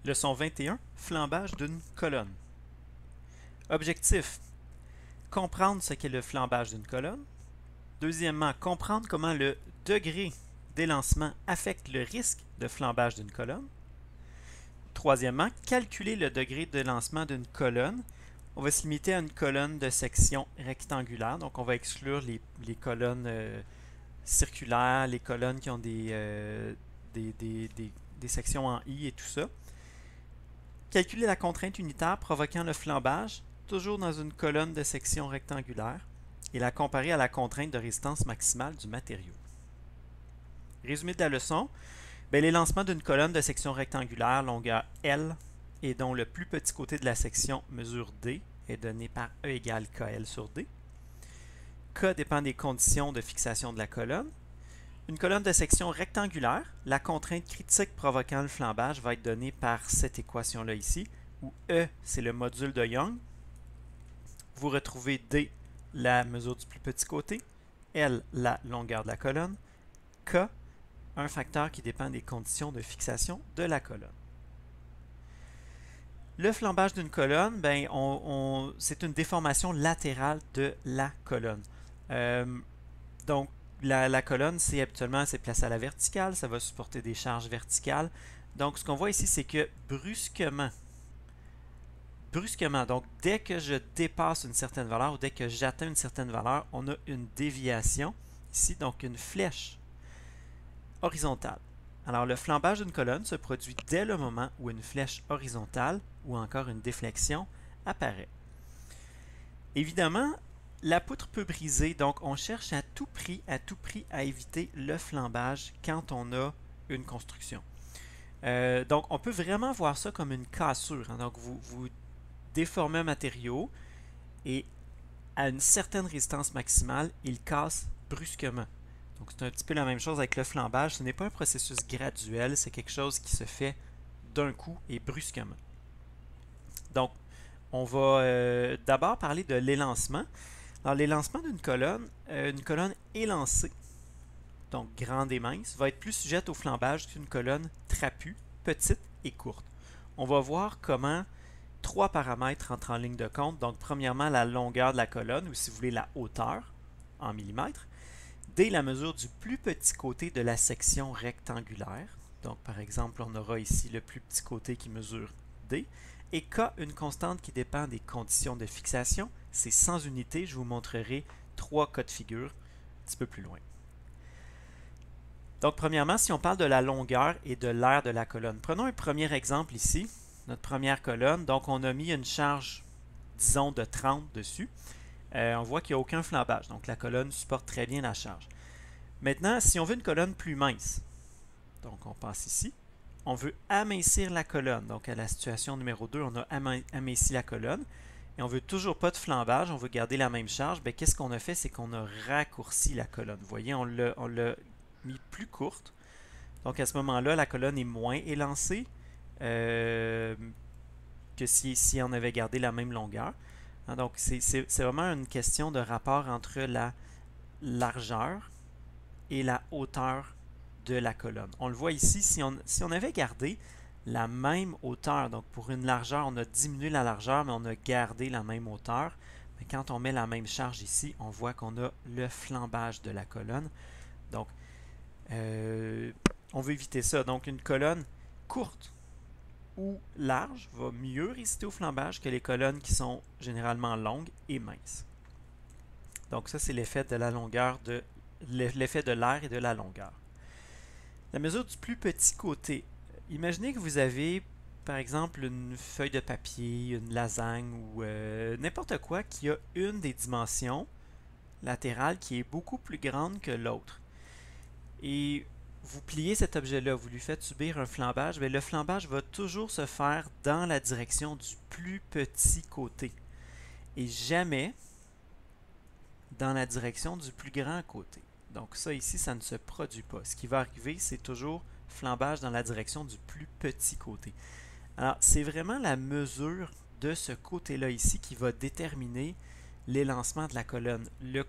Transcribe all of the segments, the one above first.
Leçon 21, flambage d'une colonne. Objectif, comprendre ce qu'est le flambage d'une colonne. Deuxièmement, comprendre comment le degré d'élancement affecte le risque de flambage d'une colonne. Troisièmement, calculer le degré d'élancement d'une colonne. On va se limiter à une colonne de section rectangulaire, donc on va exclure les colonnes circulaires, les colonnes qui ont des sections en I et tout ça. Calculer la contrainte unitaire provoquant le flambage, toujours dans une colonne de section rectangulaire, et la comparer à la contrainte de résistance maximale du matériau. Résumé de la leçon, l'élancement d'une colonne de section rectangulaire longueur L et dont le plus petit côté de la section mesure D est donné par E égale KL sur D. K dépend des conditions de fixation de la colonne. Une colonne de section rectangulaire, la contrainte critique provoquant le flambage va être donnée par cette équation-là ici, où E, c'est le module de Young. Vous retrouvez D, la mesure du plus petit côté, L, la longueur de la colonne, K, un facteur qui dépend des conditions de fixation de la colonne. Le flambage d'une colonne, c'est une déformation latérale de la colonne. Donc, la colonne, habituellement, c'est placé à la verticale, ça va supporter des charges verticales. Donc, ce qu'on voit ici, c'est que brusquement, donc dès que je dépasse une certaine valeur ou dès que j'atteins une certaine valeur, on a une déviation ici, donc une flèche horizontale. Alors, le flambage d'une colonne se produit dès le moment où une flèche horizontale ou encore une déflexion apparaît. Évidemment, la poutre peut briser, donc on cherche à tout prix à éviter le flambage quand on a une construction. Donc, on peut vraiment voir ça comme une cassure. Donc, vous déformez un matériau et à une certaine résistance maximale, il casse brusquement. Donc, c'est un petit peu la même chose avec le flambage. Ce n'est pas un processus graduel, c'est quelque chose qui se fait d'un coup et brusquement. Donc, on va d'abord parler de l'élancement. Alors, l'élancement d'une colonne, une colonne élancée, donc grande et mince, va être plus sujette au flambage qu'une colonne trapue, petite et courte. On va voir comment trois paramètres entrent en ligne de compte. Donc, premièrement, la longueur de la colonne, ou si vous voulez, la hauteur en millimètres. D, la mesure du plus petit côté de la section rectangulaire. Donc, par exemple, on aura ici le plus petit côté qui mesure D. Et K, une constante qui dépend des conditions de fixation. C'est sans unité. Je vous montrerai trois cas de figure un petit peu plus loin. Donc, premièrement, si on parle de la longueur et de l'aire de la colonne. Prenons un premier exemple ici, notre première colonne. Donc, on a mis une charge, disons, de 30 dessus. On voit qu'il n'y a aucun flambage. Donc, la colonne supporte très bien la charge. Maintenant, si on veut une colonne plus mince, donc on passe ici, on veut amincir la colonne. Donc, à la situation numéro 2, on a aminci la colonne. Et on ne veut toujours pas de flambage, on veut garder la même charge. Qu'est-ce qu'on a fait? C'est qu'on a raccourci la colonne. Vous voyez, on l'a mis plus courte. Donc, à ce moment-là, la colonne est moins élancée que si on avait gardé la même longueur. Donc, c'est vraiment une question de rapport entre la largeur et la hauteur de la colonne. On le voit ici, si on avait gardé la même hauteur, donc pour une largeur, on a diminué la largeur, mais on a gardé la même hauteur. Mais quand on met la même charge ici, on voit qu'on a le flambage de la colonne. Donc, on veut éviter ça. Donc, une colonne courte ou large va mieux résister au flambage que les colonnes qui sont généralement longues et minces. Donc ça, c'est l'effet de la longueur l'effet de l'air et de la longueur. La mesure du plus petit côté. Imaginez que vous avez, par exemple, une feuille de papier, une lasagne ou n'importe quoi qui a une des dimensions latérales qui est beaucoup plus grande que l'autre. Et vous pliez cet objet-là, vous lui faites subir un flambage, le flambage va toujours se faire dans la direction du plus petit côté et jamais dans la direction du plus grand côté. Donc ça ici, ça ne se produit pas. Ce qui va arriver, c'est toujours flambage dans la direction du plus petit côté. Alors, c'est vraiment la mesure de ce côté-là ici qui va déterminer l'élancement de la colonne. Le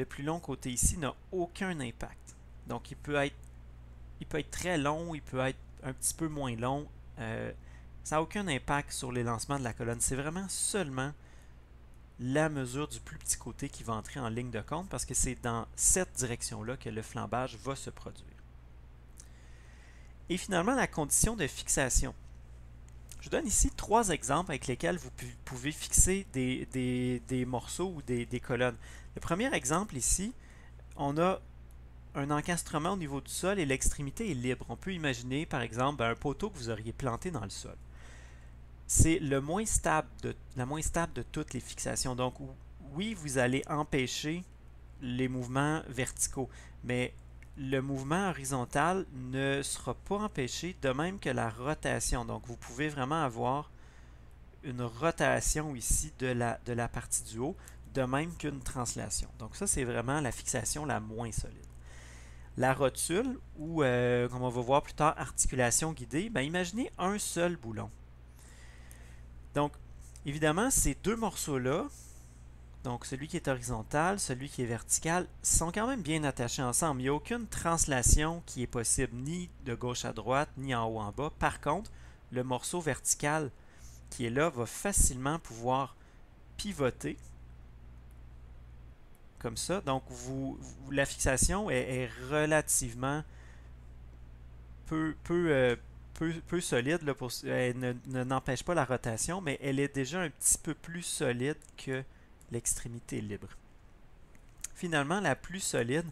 plus long côté ici n'a aucun impact. Donc, il peut être très long, il peut être un petit peu moins long ça n'a aucun impact sur l'élancement de la colonne. C'est vraiment seulement la mesure du plus petit côté qui va entrer en ligne de compte parce que c'est dans cette direction-là que le flambage va se produire. Et finalement, la condition de fixation. Je donne ici 3 exemples avec lesquels vous pouvez fixer des morceaux ou des colonnes. Le premier exemple ici, on a un encastrement au niveau du sol et l'extrémité est libre. On peut imaginer par exemple un poteau que vous auriez planté dans le sol. C'est la moins stable de toutes les fixations. Donc oui, vous allez empêcher les mouvements verticaux, mais le mouvement horizontal ne sera pas empêché, de même que la rotation. Donc vous pouvez vraiment avoir une rotation ici de la partie du haut, de même qu'une translation. Donc ça, c'est vraiment la fixation la moins solide. La rotule, ou comme on va voir plus tard, articulation guidée, ben, imaginez un seul boulon. Donc, évidemment, ces deux morceaux-là, donc celui qui est horizontal, celui qui est vertical, sont quand même bien attachés ensemble. Il n'y a aucune translation qui est possible, ni de gauche à droite, ni en haut en bas. Par contre, le morceau vertical qui est là va facilement pouvoir pivoter comme ça. Donc, la fixation est relativement peu solide. Là, elle n'empêche pas la rotation, mais elle est déjà un petit peu plus solide que l'extrémité libre. Finalement, la plus solide,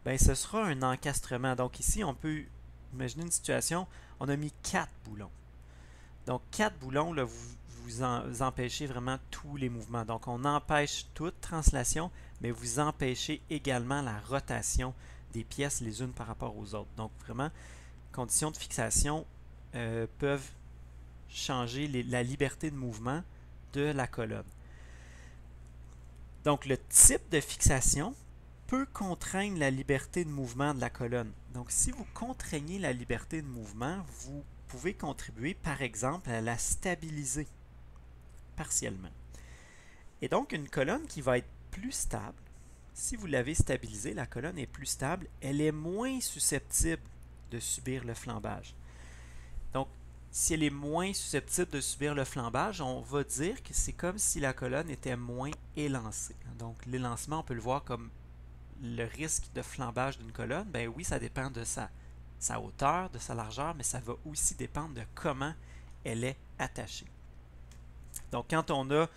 ben, ce sera un encastrement. Donc ici, on peut imaginer une situation, on a mis 4 boulons. Donc 4 boulons, là, vous empêchez vraiment tous les mouvements. Donc on empêche toute translation, mais vous empêchez également la rotation des pièces les unes par rapport aux autres. Donc vraiment, conditions de fixation peuvent changer la liberté de mouvement de la colonne. Donc le type de fixation peut contraindre la liberté de mouvement de la colonne. Donc si vous contraignez la liberté de mouvement, vous pouvez contribuer par exemple à la stabiliser partiellement. Et donc une colonne qui va être plus stable, si vous l'avez stabilisée, la colonne est plus stable, elle est moins susceptible de subir le flambage. Donc si elle est moins susceptible de subir le flambage, on va dire que c'est comme si la colonne était moins élancée. Donc l'élancement, on peut le voir comme le risque de flambage d'une colonne. Ben oui, ça dépend de sa hauteur, de sa largeur, mais ça va aussi dépendre de comment elle est attachée. Donc quand on a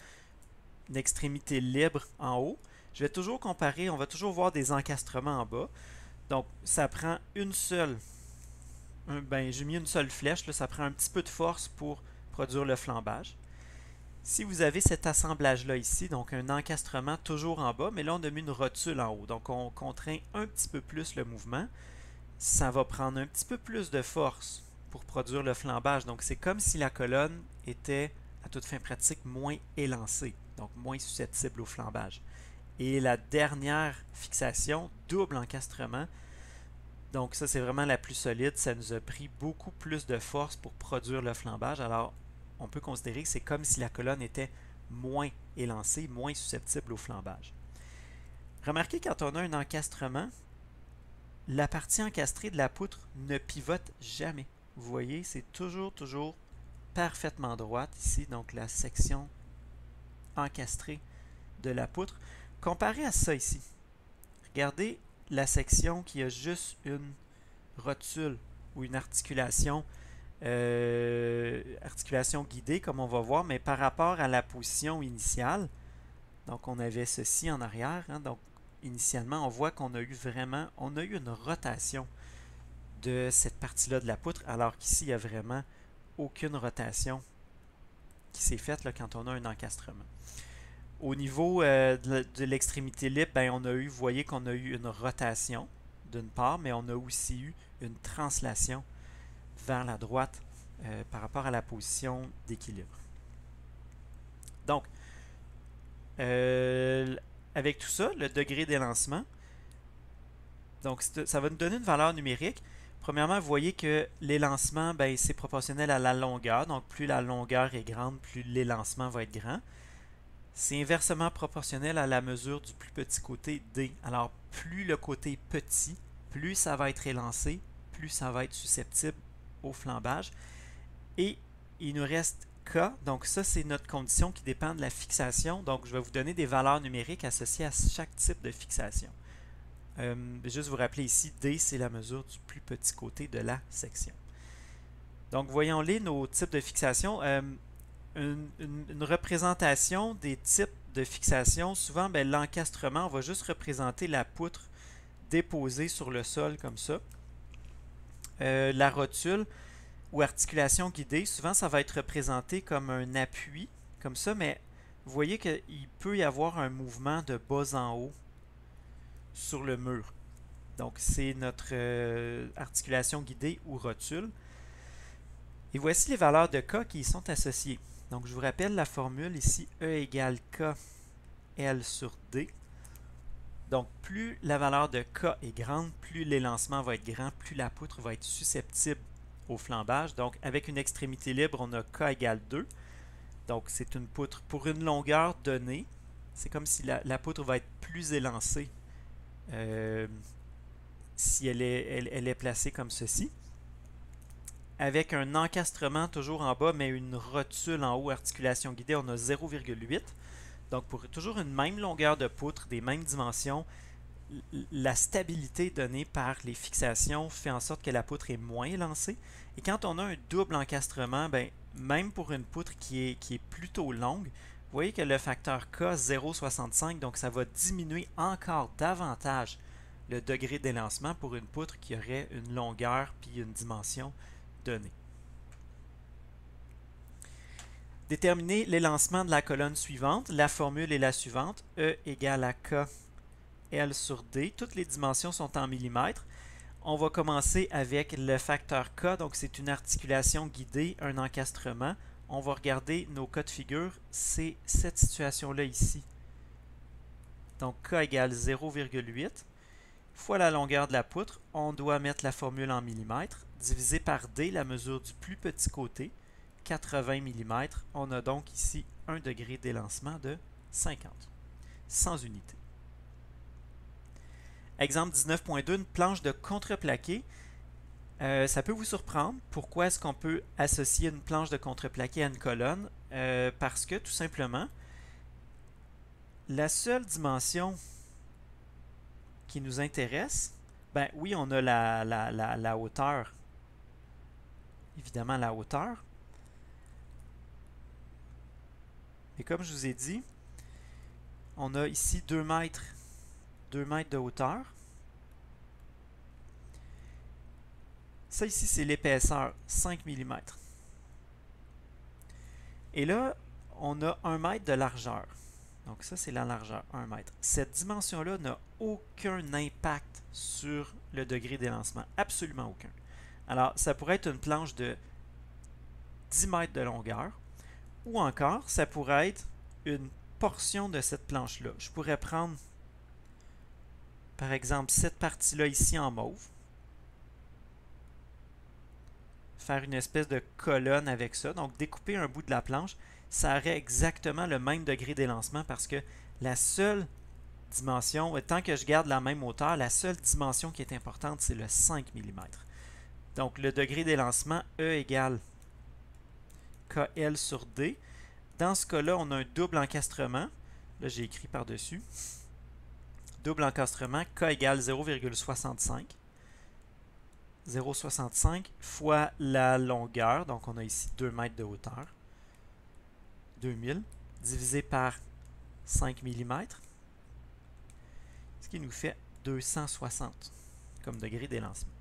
une extrémité libre en haut, je vais toujours comparer, on va toujours voir des encastrements en bas. Donc ça prend une seule j'ai mis une seule flèche, là, ça prend un petit peu de force pour produire le flambage. Si vous avez cet assemblage-là ici, donc un encastrement toujours en bas, mais là on a mis une rotule en haut, donc on contraint un petit peu plus le mouvement, ça va prendre un petit peu plus de force pour produire le flambage. Donc c'est comme si la colonne était, à toute fin pratique, moins élancée, donc moins susceptible au flambage. Et la dernière fixation, double encastrement, donc ça, c'est vraiment la plus solide. Ça nous a pris beaucoup plus de force pour produire le flambage. Alors, on peut considérer que c'est comme si la colonne était moins élancée, moins susceptible au flambage. Remarquez, quand on a un encastrement, la partie encastrée de la poutre ne pivote jamais. Vous voyez, c'est toujours parfaitement droite ici. Donc, la section encastrée de la poutre. Comparé à ça ici, regardez la section qui a juste une rotule ou une articulation guidée comme on va voir, mais par rapport à la position initiale, donc on avait ceci en arrière, hein, donc initialement on voit qu'on a eu une rotation de cette partie-là de la poutre, alors qu'ici il n'y a vraiment aucune rotation qui s'est faite là, quand on a un encastrement. Au niveau de l'extrémité libre, ben, vous voyez qu'on a eu une rotation d'une part, mais on a aussi eu une translation vers la droite par rapport à la position d'équilibre. Donc, avec tout ça, le degré d'élancement, donc ça va nous donner une valeur numérique. Premièrement, vous voyez que l'élancement, ben, c'est proportionnel à la longueur. Donc, plus la longueur est grande, plus l'élancement va être grand. C'est inversement proportionnel à la mesure du plus petit côté D. Alors, plus le côté est petit, plus ça va être élancé, plus ça va être susceptible au flambage. Et il nous reste K. Donc ça, c'est notre condition qui dépend de la fixation. Donc je vais vous donner des valeurs numériques associées à chaque type de fixation. Juste vous rappeler ici, D, c'est la mesure du plus petit côté de la section. Donc voyons-les, nos types de fixation. Une représentation des types de fixation, souvent l'encastrement, on va juste représenter la poutre déposée sur le sol comme ça. La rotule ou articulation guidée, souvent ça va être représenté comme un appui, comme ça, mais vous voyez qu'il peut y avoir un mouvement de bas en haut sur le mur. Donc c'est notre articulation guidée ou rotule. Et voici les valeurs de K qui y sont associées. Donc je vous rappelle la formule ici, E égale K L sur D. Donc plus la valeur de K est grande, plus l'élancement va être grand, plus la poutre va être susceptible au flambage. Donc avec une extrémité libre, on a K égale 2. Donc c'est une poutre pour une longueur donnée. C'est comme si la poutre va être plus élancée si elle est placée comme ceci. Avec un encastrement toujours en bas, mais une rotule en haut, articulation guidée, on a 0,8. Donc pour toujours une même longueur de poutre, des mêmes dimensions, la stabilité donnée par les fixations fait en sorte que la poutre est moins élancée. Et quand on a un double encastrement, même pour une poutre qui est plutôt longue, vous voyez que le facteur K 0,65, donc ça va diminuer encore davantage le degré d'élancement pour une poutre qui aurait une longueur puis une dimension donnée. Déterminer l'élancement de la colonne suivante. La formule est la suivante. E égale à K L sur D. Toutes les dimensions sont en millimètres. On va commencer avec le facteur K. Donc, c'est une articulation guidée, un encastrement. On va regarder nos cas de figure. C'est cette situation-là ici. Donc, K égale 0,8 fois la longueur de la poutre. On doit mettre la formule en millimètres. Divisé par D, la mesure du plus petit côté. 80 mm, on a donc ici un degré d'élancement de 50, sans unité. Exemple 19.2, une planche de contreplaqué. Ça peut vous surprendre. Pourquoi est-ce qu'on peut associer une planche de contreplaqué à une colonne? Parce que tout simplement, la seule dimension qui nous intéresse, oui, on a la hauteur, évidemment la hauteur. Et comme je vous ai dit, on a ici 2 mètres de hauteur. Ça ici, c'est l'épaisseur, 5 mm. Et là, on a 1 mètre de largeur. Donc ça, c'est la largeur, 1 mètre. Cette dimension-là n'a aucun impact sur le degré d'élancement. Absolument aucun. Alors, ça pourrait être une planche de 10 mètres de longueur. Ou encore, ça pourrait être une portion de cette planche-là. Je pourrais prendre, par exemple, cette partie-là ici en mauve. Faire une espèce de colonne avec ça. Donc, découper un bout de la planche, ça aurait exactement le même degré d'élancement parce que la seule dimension, tant que je garde la même hauteur, la seule dimension qui est importante, c'est le 5 mm. Donc, le degré d'élancement, E égale KL sur D. Dans ce cas-là, on a un double encastrement. Là, j'ai écrit par-dessus. Double encastrement, K égale 0,65. 0,65 fois la longueur. Donc, on a ici 2 mètres de hauteur. 2000 divisé par 5 mm. Ce qui nous fait 260 comme degré d'élancement.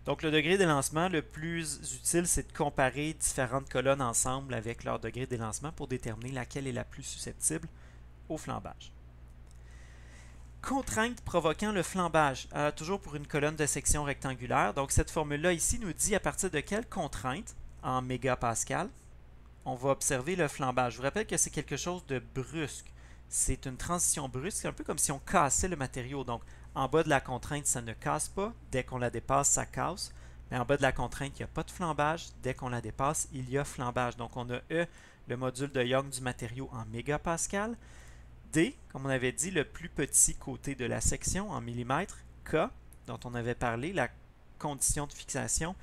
Donc, le degré d'élancement, le plus utile, c'est de comparer différentes colonnes ensemble avec leur degré d'élancement pour déterminer laquelle est la plus susceptible au flambage. Contrainte provoquant le flambage, toujours pour une colonne de section rectangulaire. Donc, cette formule-là ici nous dit à partir de quelle contrainte, en mégapascal, on va observer le flambage. Je vous rappelle que c'est quelque chose de brusque. C'est une transition brusque, c'est un peu comme si on cassait le matériau. Donc, en bas de la contrainte, ça ne casse pas. Dès qu'on la dépasse, ça casse. Mais en bas de la contrainte, il n'y a pas de flambage. Dès qu'on la dépasse, il y a flambage. Donc, on a E, le module de Young du matériau en mégapascal. D, comme on avait dit, le plus petit côté de la section en millimètres. K, dont on avait parlé, la condition de fixation.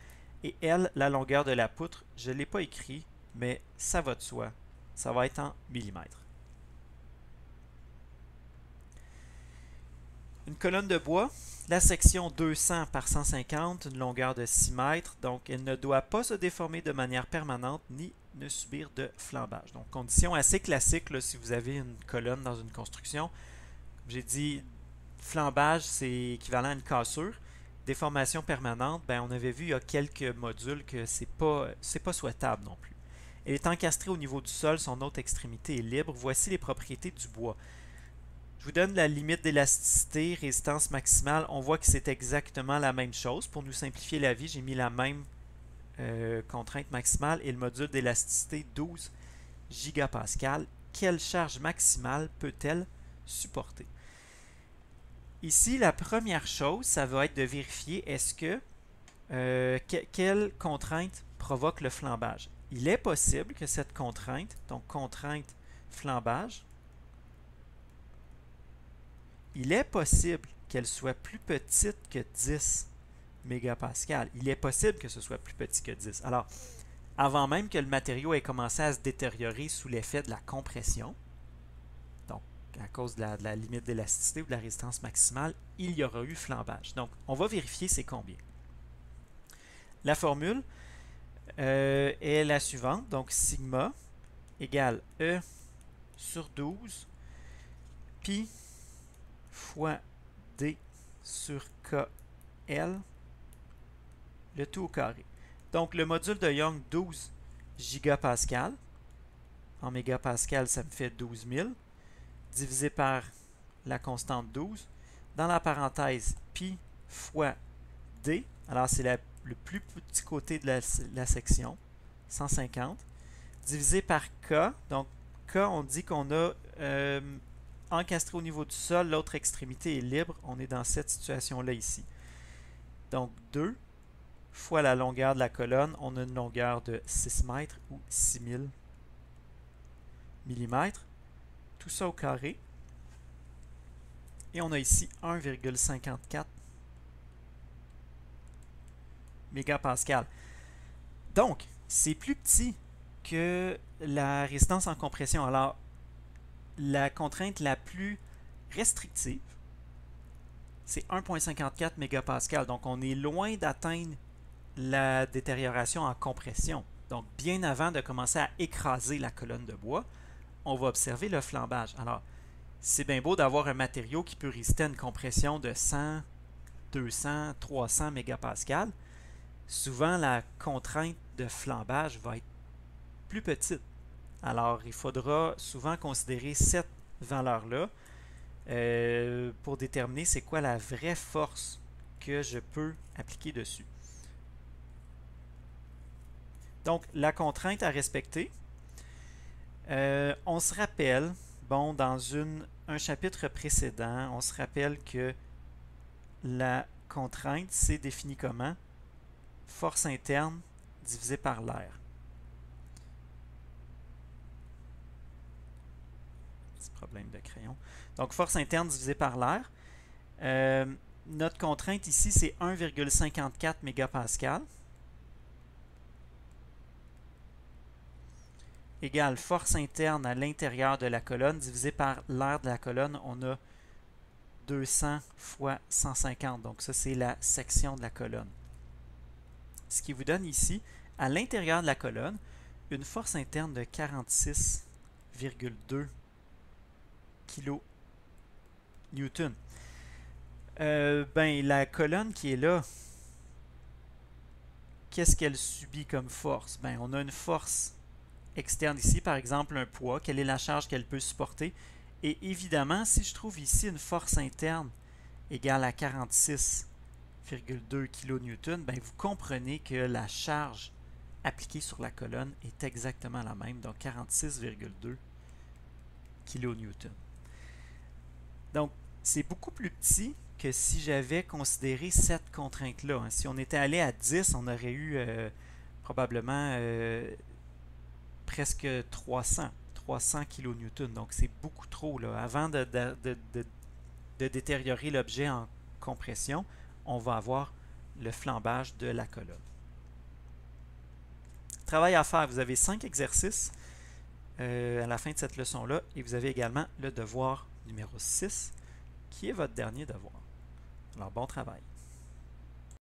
Et L, la longueur de la poutre, je ne l'ai pas écrit, mais ça va de soi. Ça va être en millimètres. Une colonne de bois, la section 200 par 150, une longueur de 6 mètres, donc elle ne doit pas se déformer de manière permanente ni ne subir de flambage. Donc, condition assez classique là, si vous avez une colonne dans une construction. J'ai dit flambage, c'est équivalent à une cassure. Déformation permanente, ben, on avait vu il y a quelques modules que c'est pas souhaitable non plus. Elle est encastrée au niveau du sol, son autre extrémité est libre. Voici les propriétés du bois. Je vous donne la limite d'élasticité, résistance maximale. On voit que c'est exactement la même chose. Pour nous simplifier la vie, j'ai mis la même contrainte maximale et le module d'élasticité 12 gigapascal. Quelle charge maximale peut-elle supporter? Ici, la première chose, ça va être de vérifier est-ce que quelle contrainte provoque le flambage. Il est possible que cette contrainte, donc contrainte flambage, il est possible qu'elle soit plus petite que 10 mégapascales. Il est possible que ce soit plus petit que 10. Alors, avant même que le matériau ait commencé à se détériorer sous l'effet de la compression, donc à cause de la limite d'élasticité ou de la résistance maximale, il y aura eu flambage. Donc, on va vérifier c'est combien. La formule est la suivante. Donc, sigma égale E sur 12 pi fois D sur KL, le tout au carré. Donc, le module de Young, 12 gigapascal. En mégapascal, ça me fait 12 000. Divisé par la constante 12. Dans la parenthèse, pi fois D. Alors, c'est le plus petit côté de la section, 150. Divisé par K. Donc, K, on dit qu'on a encastré au niveau du sol, l'autre extrémité est libre. On est dans cette situation-là ici. Donc, 2 fois la longueur de la colonne, on a une longueur de 6 mètres ou 6000 mm. Tout ça au carré. Et on a ici 1,54 mégapascal. Donc, c'est plus petit que la résistance en compression. Alors, la contrainte la plus restrictive, c'est 1,54 mégapascal. Donc, on est loin d'atteindre la détérioration en compression. Donc, bien avant de commencer à écraser la colonne de bois, on va observer le flambage. Alors, c'est bien beau d'avoir un matériau qui peut résister à une compression de 100, 200, 300 mégapascal. Souvent, la contrainte de flambage va être plus petite. Alors, il faudra souvent considérer cette valeur-là pour déterminer c'est quoi la vraie force que je peux appliquer dessus. Donc, la contrainte à respecter, on se rappelle, bon, dans un chapitre précédent, on se rappelle que la contrainte, c'est défini comment? Force interne divisée par l'air. Petit problème de crayon. Donc, force interne divisée par l'air. Notre contrainte ici, c'est 1,54 mégapascal. Égale force interne à l'intérieur de la colonne divisé par l'air de la colonne. On a 200 fois 150. Donc, ça, c'est la section de la colonne. Ce qui vous donne ici, à l'intérieur de la colonne, une force interne de 46,2 kN. Ben, la colonne qui est là, qu'est-ce qu'elle subit comme force? Ben, on a une force externe ici, par exemple un poids. Quelle est la charge qu'elle peut supporter? Et évidemment, si je trouve ici une force interne égale à 46,2 kN, ben, vous comprenez que la charge appliquée sur la colonne est exactement la même, donc 46,2 kN. Donc, c'est beaucoup plus petit que si j'avais considéré cette contrainte-là. Si on était allé à 10, on aurait eu probablement presque 300 kN. Donc, c'est beaucoup trop. Là. Avant de détériorer l'objet en compression, on va avoir le flambage de la colonne. travail à faire. Vous avez 5 exercices à la fin de cette leçon-là et vous avez également le devoir numéro 6 qui est votre dernier devoir. Alors, bon travail.